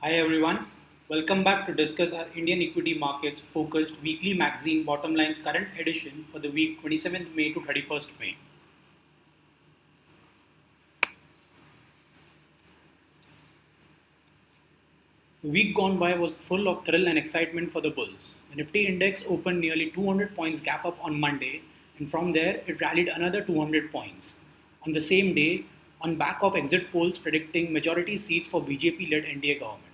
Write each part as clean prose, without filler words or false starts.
Hi everyone, welcome back to discuss our Indian equity markets focused weekly magazine Bottomline's current edition for the week 27th May to 31st May. The week gone by was full of thrill and excitement for the bulls. The Nifty index opened nearly 200 points gap up on Monday, and from there it rallied another 200 points. On the same day, on back of exit polls predicting majority seats for BJP-led NDA government.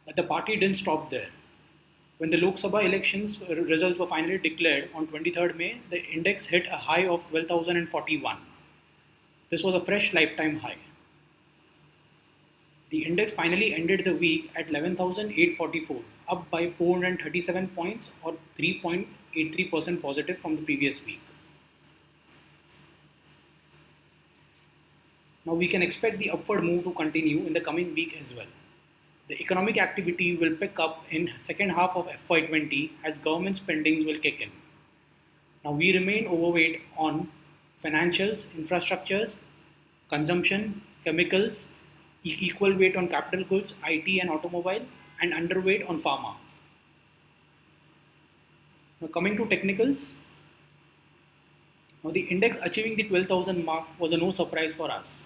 But the party didn't stop there. When the Lok Sabha elections results were finally declared on 23rd May, the index hit a high of 12,041. This was a fresh lifetime high. The index finally ended the week at 11,844, up by 437 points or 3.83% positive from the previous week. Now we can expect the upward move to continue in the coming week as well. The economic activity will pick up in second half of FY20 as government spendings will kick in. Now we remain overweight on financials, infrastructures, consumption, chemicals, equal weight on capital goods, IT and automobile, and underweight on pharma. Now coming to technicals, now the index achieving the 12,000 mark was a no surprise for us.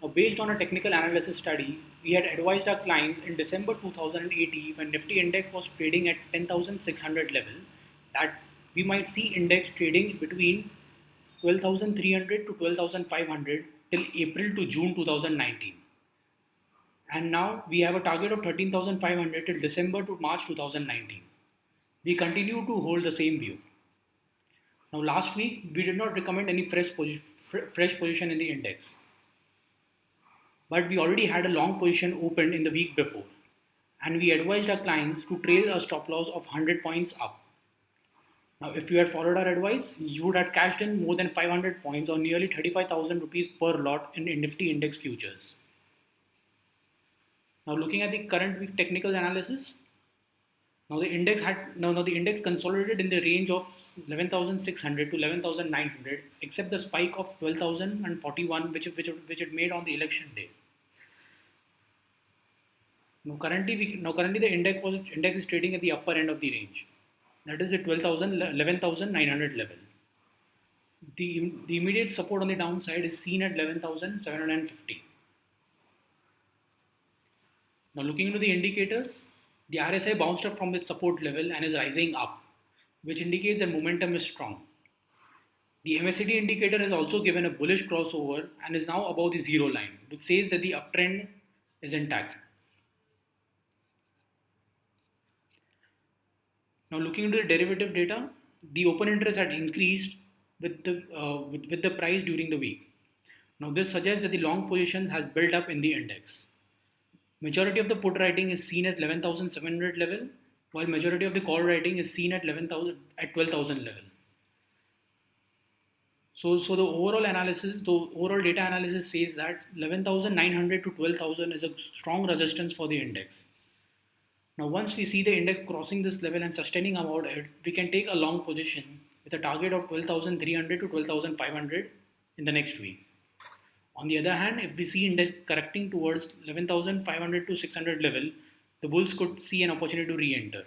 Now based on a technical analysis study, we had advised our clients in December 2018 when Nifty index was trading at 10,600 level that we might see index trading between 12,300 to 12,500 till April to June 2019. And now we have a target of 13,500 till December to March 2019. We continue to hold the same view. Now last week we did not recommend any fresh position in the index, but we already had a long position opened in the week before, and we advised our clients to trail a stop loss of 100 points up. Now, if you had followed our advice, you would have cashed in more than 500 points or nearly 35,000 rupees per lot in Nifty index futures. Now, looking at the current week technical analysis, now the index consolidated in the range of 11,600 to 11,900, except the spike of 12,041 which it made on the election day. Now currently the index is trading at the upper end of the range. That is the 12,000 11,900 level. The immediate support on the downside is seen at 11,750. Now looking into the indicators, the RSI bounced up from its support level and is rising up, which indicates that momentum is strong. The MACD indicator has also given a bullish crossover and is now above the zero line, which says that the uptrend is intact. Now looking into the derivative data, the open interest had increased with the price during the week. Now this suggests that the long positions has built up in the index. Majority of the put writing is seen at 11,700 level, while majority of the call writing is seen at 12,000 level. So the overall data analysis says that 11,900 to 12,000 is a strong resistance for the index. Now once we see the index crossing this level and sustaining about it, we can take a long position with a target of 12,300 to 12,500 in the next week. On the other hand, if we see index correcting towards 11,500 to 600 level, the bulls could see an opportunity to re-enter.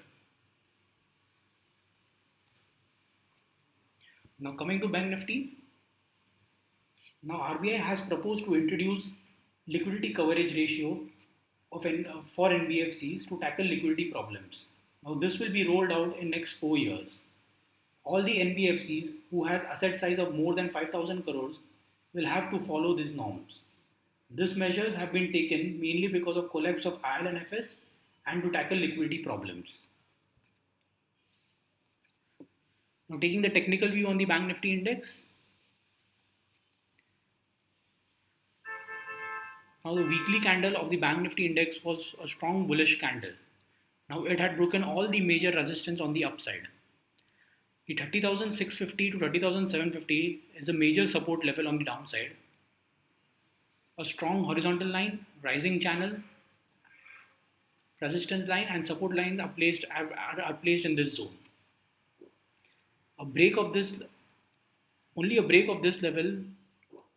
Now coming to Bank Nifty, now RBI has proposed to introduce liquidity coverage ratio for NBFCs to tackle liquidity problems. Now this will be rolled out in next 4 years. All the NBFCs who has asset size of more than 5,000 crores will have to follow these norms. These measures have been taken mainly because of collapse of IL&FS and to tackle liquidity problems. Now taking the technical view on the Bank Nifty index. Now the weekly candle of the Bank Nifty index was a strong bullish candle. Now it had broken all the major resistance on the upside. The 30,650 to 30,750 is a major support level on the downside. A strong horizontal line, rising channel, resistance line and support lines are placed in this zone. Only a break of this level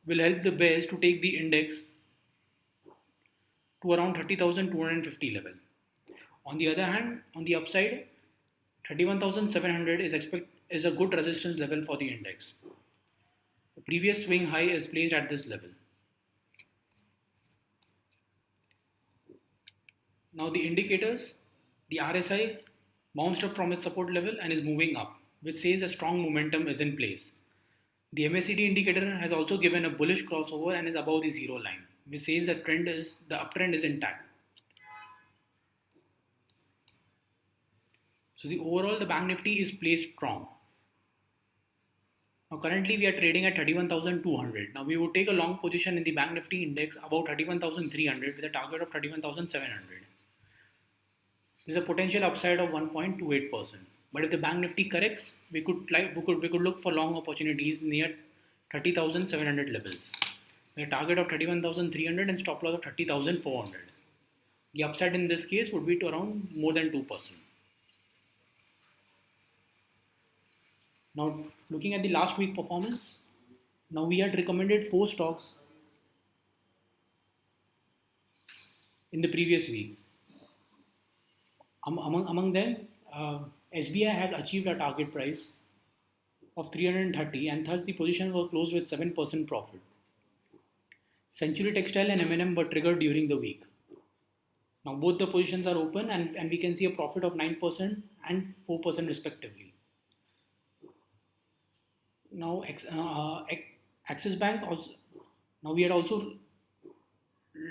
will help the bears to take the index to around 30,250 level. On the other hand, on the upside, 31,700 is a good resistance level for the index. The previous swing high is placed at this level. Now the indicators, the RSI bounced up from its support level and is moving up, which says a strong momentum is in place. The MACD indicator has also given a bullish crossover and is above the zero line, which says the uptrend is intact. So the Bank Nifty is placed strong. Now currently we are trading at 31,200. Now we would take a long position in the Bank Nifty index about 31,300 with a target of 31,700. There's a potential upside of 1.28%. But if the Bank Nifty corrects, we could look for long opportunities near 30,700 levels. With a target of 31,300 and stop loss of 30,400. The upside in this case would be to around more than 2%. Now looking at the last week performance, now we had recommended 4 stocks in the previous week. Among them, SBI has achieved a target price of 330 and thus the positions were closed with 7% profit. Century Textile and M&M were triggered during the week. Now both the positions are open and we can see a profit of 9% and 4% respectively. Now Axis Bank also, now we had also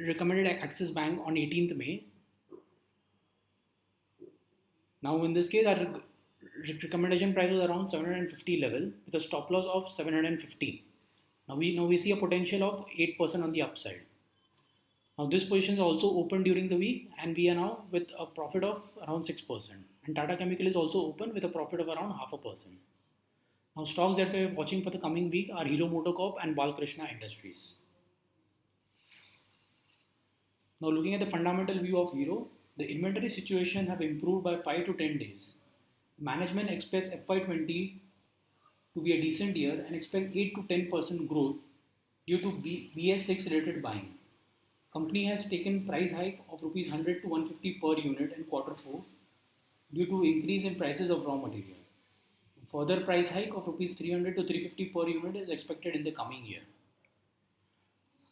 recommended Axis Bank on 18th May. Now in this case our recommendation price was around 750 level with a stop loss of 750. Now we see a potential of 8% on the upside. Now this position is also open during the week and we are now with a profit of around 6%. And Tata Chemical is also open with a profit of around 0.5%. Now stocks that we are watching for the coming week are Hero MotoCorp and Balkrishna Industries. Now looking at the fundamental view of Hero, the inventory situation have improved by 5 to 10 days. Management expects FY20 to be a decent year and expect 8 to 10% growth due to BS6 related buying. Company has taken price hike of rupees 100 to 150 per unit in Q4 due to increase in prices of raw material. Further price hike of rupees 300 to 350 per unit is expected in the coming year.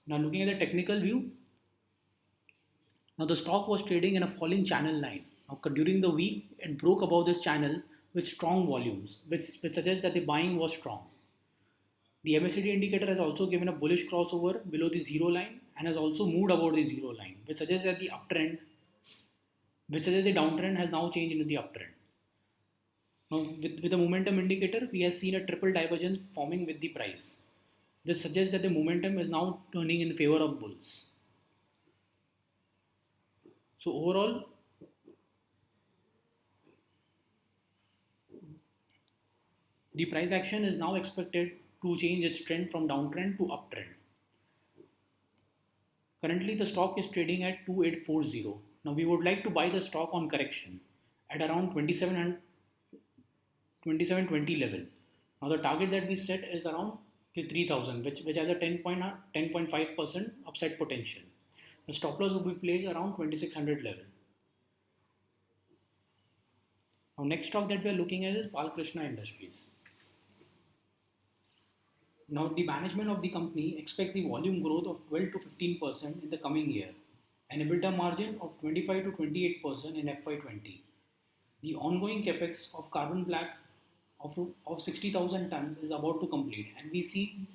Now looking at the technical view, now the stock was trading in a falling channel line. Now during the week, it broke above this channel with strong volumes, which suggests that the buying was strong. The MACD indicator has also given a bullish crossover below the zero line and has also moved above the zero line, which suggests that the downtrend has now changed into the uptrend. Now, with the momentum indicator, we have seen a triple divergence forming with the price. This suggests that the momentum is now turning in favor of bulls. So overall, the price action is now expected to change its trend from downtrend to uptrend. Currently, the stock is trading at 2840. Now, we would like to buy the stock on correction at around 2720 level. Now, the target that we set is around 3000, which has a 10.5% upside potential. The stop loss will be placed around 2600 level. Now, next stock that we are looking at is Balkrishna Industries. Now, the management of the company expects the volume growth of 12 to 15% in the coming year, an EBITDA margin of 25 to 28% in FY20. The ongoing capex of carbon black of 60,000 tons is about to complete, and we see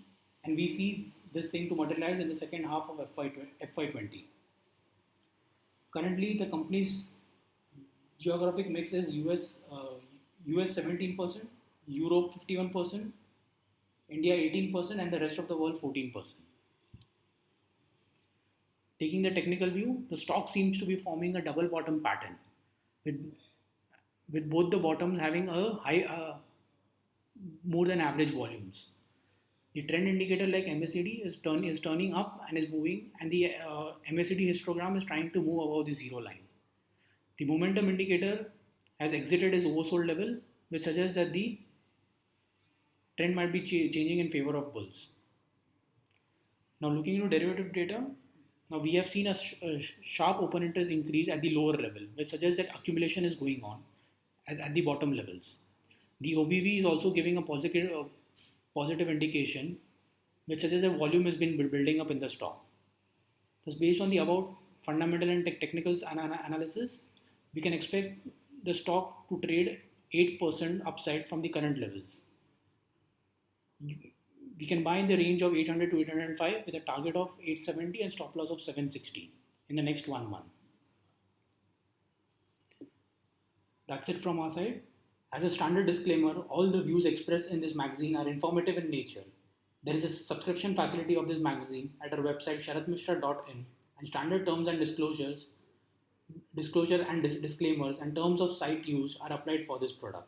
this thing to materialize in the second half of FY20. Currently, the company's geographic mix is US 17%, Europe 51%, India 18%, and the rest of the world 14%. Taking the technical view, the stock seems to be forming a double bottom pattern, with both the bottoms having a high more than average volumes. The trend indicator like MACD is turning up and is moving, and the MACD histogram is trying to move above the zero line. The momentum indicator has exited its oversold level, which suggests that the trend might be changing in favor of bulls. Now looking into derivative data, Now we have seen a sharp open interest increase at the lower level, which suggests that accumulation is going on at the bottom levels. The OBV is also giving a positive indication, which suggests that volume has been building up in the stock. Thus, based on the above fundamental and technical analysis, we can expect the stock to trade 8% upside from the current levels. We can buy in the range of 800 to 805 with a target of 870 and stop loss of 760 in the next 1 month. That's it from our side. As a standard disclaimer, all the views expressed in this magazine are informative in nature. There is a subscription facility of this magazine at our website sharatmishra.in, and standard terms and disclosure and disclaimers and terms of site use are applied for this product.